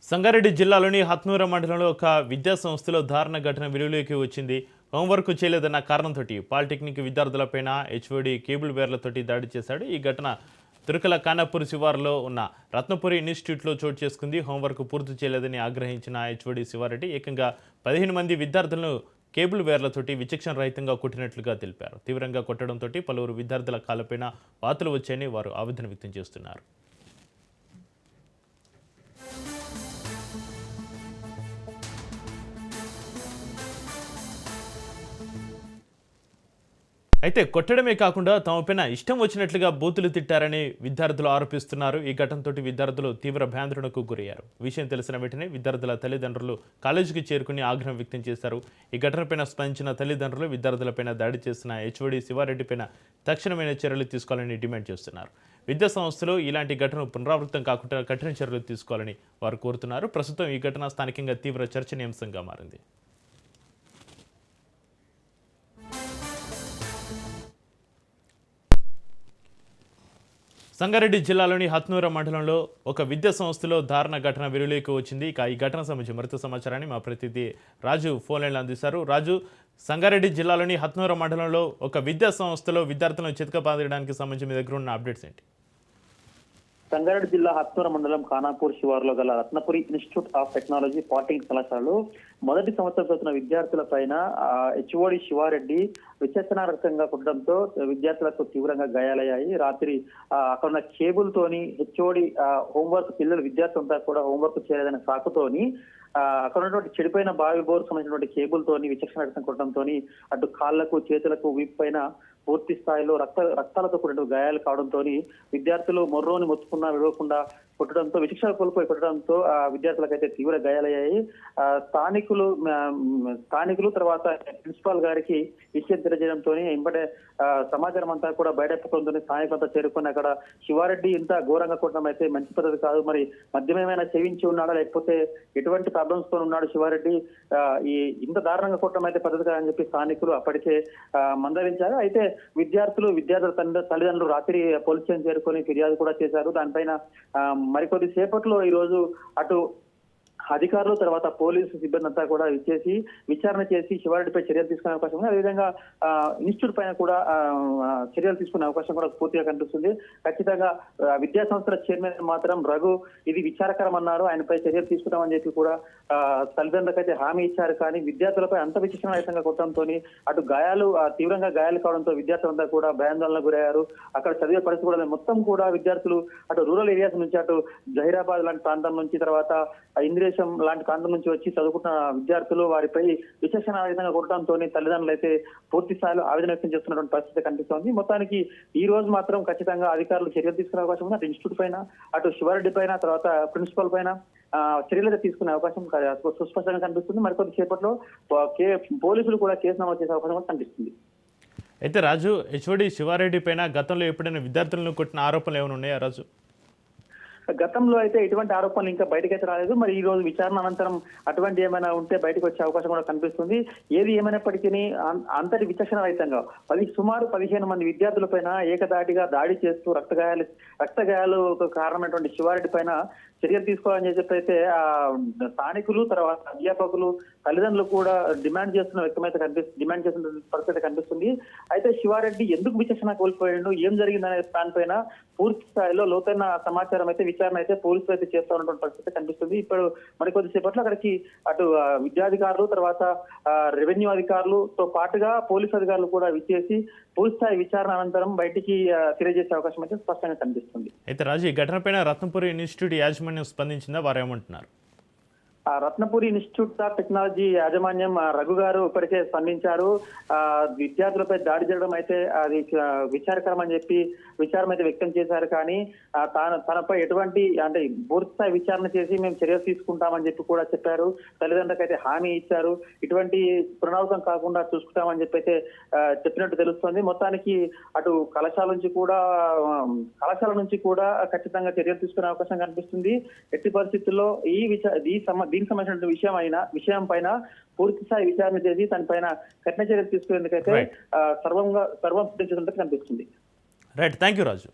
సంగారెడ్డి జిల్లాలోని హత్నూర మండలంలో ఒక విద్యా సంస్థలో దారుణ ఘటన వెలుగులోకి వచ్చింది. హోంవర్క్ చేయలేదన్న కారణంతో పాలిటెక్నిక్ విద్యార్థులపైన హెచ్ఓడి కేబుల్ వేర్లతోటి దాడి చేశాడు. ఈ ఘటన తురకల ఖానాపూర్ శివారులో ఉన్న రత్నపురి ఇన్స్టిట్యూట్లో చోటు చేసుకుంది. హోంవర్క్ పూర్తి చేయలేదని ఆగ్రహించిన హెచ్ఓడి శివారెడ్డి ఏకంగా 15 మంది విద్యార్థులను కేబుల్ వేర్లతోటి విచక్షణ రహితంగా కొట్టినట్లుగా తెలిపారు. తీవ్రంగా కొట్టడంతో పలువురు విద్యార్థుల కాళ్ళపైన వాతులు వచ్చాయని వారు ఆవేదన వ్యక్తం చేస్తున్నారు. అయితే కొట్టడమే కాకుండా తమపైన ఇష్టం వచ్చినట్లుగా బూతులు తిట్టారని విద్యార్థులు ఆరోపిస్తున్నారు. ఈ ఘటనతో విద్యార్థులు తీవ్ర భయాందోళనకు గురయ్యారు. విషయం తెలిసిన వెంటనే విద్యార్థుల తల్లిదండ్రులు కాలేజీకి చేరుకుని ఆగ్రహం వ్యక్తం చేశారు. ఈ ఘటనపైన స్పందించిన తల్లిదండ్రులు విద్యార్థులపైన దాడి చేసిన హెచ్ఓడి శివారెడ్డిపైన తక్షణమైన చర్యలు తీసుకోవాలని డిమాండ్ చేస్తున్నారు. విద్యా సంస్థలో ఇలాంటి ఘటనలు పునరావృతం కాకుండా కఠిన చర్యలు తీసుకోవాలని వారు కోరుతున్నారు. ప్రస్తుతం ఈ ఘటన స్థానికంగా తీవ్ర చర్చనీయాంశంగా మారింది. సంగారెడ్డి జిల్లాలోని హత్నూర మండలంలో ఒక విద్యా సంస్థలో దారుణ ఘటన వెలుగులోకి వచ్చింది. ఇక ఈ ఘటన సంబంధించి మరింత సమాచారాన్ని మా ప్రతినిధి రాజు ఫోన్ లైన్లో అందిస్తారు. రాజు, సంగారెడ్డి జిల్లాలోని హత్నూర మండలంలో ఒక విద్యా సంస్థలో విద్యార్థులను చితకబాదడానికి సంబంధించి మీ దగ్గర ఉన్న అప్డేట్స్ ఏంటి? సంగారెడ్డి జిల్లా హత్నూర మండలం ఖానాపూర్ శివారులో గల Ratnapuri institute of technology polytechnic కళాశాలలో మొదటి సంవత్సరం చదువుతున్న విద్యార్థుల పైన హెచ్ఓడి శివారెడ్డి విచక్షణారహితంగా కొట్టడంతో విద్యార్థులకు తీవ్రంగా గాయాలయ్యాయి. రాత్రి అక్కడ ఉన్న కేబుల్ తోని హెచ్ఓడి హోంవర్క్ విద్యార్థులంతా కూడా హోంవర్క్ చేయలేదనే సాకుతోని అక్కడ ఉన్నటువంటి చెడిపోయిన బావి బోర్ సంబంధించినటువంటి కేబుల్ తోని విచక్షణారహితం కొట్టడంతో అటు కాళ్లకు చేతులకు వీపు పైన పూర్తి స్థాయిలో రక్తాలతో కూడిన గాయాలు కావడంతో విద్యార్థులు మొర్రోని మొత్తుకున్నా విడవకుండా కొట్టడంతో విచక్షణ కోల్పోయి కొట్టడంతో విద్యార్థులకైతే తీవ్ర గాయాలయ్యాయి. స్థానికులు తర్వాత ప్రిన్సిపాల్ గారికి విషయం తెలియజేయడంతో వెంబడే సమాచారం అంతా కూడా బయటపడంతో స్థానికులంతా చేరుకుని అక్కడ శివారెడ్డి ఇంత ఘోరంగా కొట్టడం అయితే మంచి పద్ధతి కాదు, మరి మద్యం ఏమైనా సేవించి ఉన్నాడా లేకపోతే ఎటువంటి ప్రాబ్లమ్స్ తో ఉన్నాడు శివారెడ్డి, ఈ ఇంత దారుణంగా కొట్టడం అయితే పద్ధతి కాదని చెప్పి స్థానికులు అప్పటికే మందలించారు. అయితే విద్యార్థుల తల్లిదండ్రులు రాత్రి పోలీస్ స్టేషన్ చేరుకొని ఫిర్యాదు కూడా చేశారు. దానిపైన మరికొద్ది సేపట్లో ఈ రోజు అటు అధికారులు తర్వాత పోలీసు సిబ్బంది అంతా కూడా ఇచ్చేసి విచారణ చేసి శివారెడ్డిపై చర్యలు తీసుకునే అవకాశం ఉంది. అదేవిధంగా ఇన్స్టిట్యూట్ పైన కూడా చర్యలు తీసుకునే అవకాశం కూడా పూర్తిగా కనిపిస్తుంది. ఖచ్చితంగా విద్యా సంస్థల చైర్మన్ మాత్రం రఘు ఇది విచారకరం అన్నారు. ఆయనపై చర్యలు తీసుకుంటామని చెప్పి కూడా తల్లిదండ్రులకైతే హామీ ఇచ్చారు. కానీ విద్యార్థులపై అంత విచక్షణరహితంగా కొట్టడంతో అటు తీవ్రంగా గాయాలు కావడంతో విద్యార్థులంతా కూడా భయాందోళనకు గురయ్యారు. అక్కడ చదివే పరిస్థితి కూడా మొత్తం కూడా విద్యార్థులు అటు రూరల్ ఏరియాస్ నుంచి అటు జహీరాబాద్ లాంటి ప్రాంతం నుంచి తర్వాత ఇంద్రేశం లాంటి ప్రాంతం నుంచి వచ్చి చదువుకుంటున్న విద్యార్థులు వారిపై విచక్షణారహితంగా కొట్టడంతో తల్లిదండ్రులు అయితే పూర్తి స్థాయిలో ఆవేదన వ్యక్తం చేస్తున్నటువంటి పరిస్థితి కనిపిస్తోంది. మొత్తానికి ఈ రోజు మాత్రం ఖచ్చితంగా అధికారులు చర్యలు తీసుకునే అవకాశం ఉంది. అటు ఇన్స్టిట్యూట్ పైన అటు శివారెడ్డి పైన తర్వాత ప్రిన్సిపల్ పైన చర్యలు తీసుకునే అవకాశం సుస్పష్టంగా కనిపిస్తుంది. మరికొద్ది సేపట్లో పోలీసులు కూడా కేసు నమోదు చేసే అవకాశం కూడా కనిపిస్తుంది. అయితే రాజు, హెచ్ఓడి శివారెడ్డి పైన గతంలో ఎప్పుడైనా విద్యార్థులను కొట్టిన ఆరోపణలు ఏమైనా ఉన్నాయా రాజు? గతంలో అయితే ఎటువంటి ఆరోపణలు ఇంకా బయటకైతే రాలేదు. మరి ఈ రోజు విచారణ అనంతరం అటువంటి ఏమైనా ఉంటే బయటకు వచ్చే అవకాశం కూడా కనిపిస్తుంది. ఏది ఏమైనప్పటికీ అంతటి విచక్షణ రహితంగా సుమారు 15 మంది విద్యార్థుల పైన ఏకదాటిగా దాడి చేస్తూ రక్తగాయాలు కారణమైనటువంటి శివారెడ్డి పైన చర్యలు తీసుకోవాలని చెప్పి అయితే స్థానికులు తర్వాత అధ్యాపకులు తల్లిదండ్రులు కూడా డిమాండ్ చేస్తున్న పరిస్థితి కనిపిస్తుంది. అయితే శివారెడ్డి ఎందుకు విచక్షణ కోల్పోయాడు, ఏం జరిగిందనే దానిపైన పూర్తి స్థాయిలో లోతైన సమాచారం అయితే విచారణ అయితే పోలీసులు అయితే చేస్తా ఉన్నటువంటి పరిస్థితి కనిపిస్తుంది. ఇప్పుడు మరికొద్దిసేపట్లో అక్కడికి అటు విద్యాధికారులు తర్వాత రెవెన్యూ అధికారులతో పాటుగా పోలీసు అధికారులు కూడా విచ్చేసి పూర్తి స్థాయి విచారణ అనంతరం బయటికి తెలియజేసే అవకాశం అయితే స్పష్టంగా కనిపిస్తుంది. అయితే రాజు, ఈ ఘటనపైన రత్నపురి ఇన్స్టిట్యూట్ యాజమాన్యం స్పందించిందా? వారు ఏమంటున్నారు? రత్నపురి ఇన్స్టిట్యూట్ ఆఫ్ టెక్నాలజీ యాజమాన్యం రఘు గారు ఇప్పటికే స్పందించారు. విద్యార్థులపై దాడి చేయడం అయితే అది విచారకరం అని చెప్పి విచారం అయితే వ్యక్తం చేశారు. కానీ తనపై ఎటువంటి అంటే పూర్తిస్థాయి విచారణ చేసి మేము చర్యలు తీసుకుంటామని చెప్పి కూడా చెప్పారు. తల్లిదండ్రులకు అయితే హామీ ఇచ్చారు. ఇటువంటి పునరావృతం కాకుండా చూసుకుంటామని చెప్పి అయితే చెప్పినట్టు తెలుస్తోంది. మొత్తానికి అటు కళాశాల నుంచి కూడా ఖచ్చితంగా చర్యలు తీసుకునే అవకాశం కనిపిస్తుంది. ఎట్టి పరిస్థితుల్లో దీనికి సంబంధించిన విషయం పైన పూర్తి స్థాయి విచారణ చేసి దానిపైన కఠిన చర్యలు తీసుకునేందుకైతే సర్వం సిద్ధం చేసినట్టు కనిపిస్తుంది. Right, thank you Raju.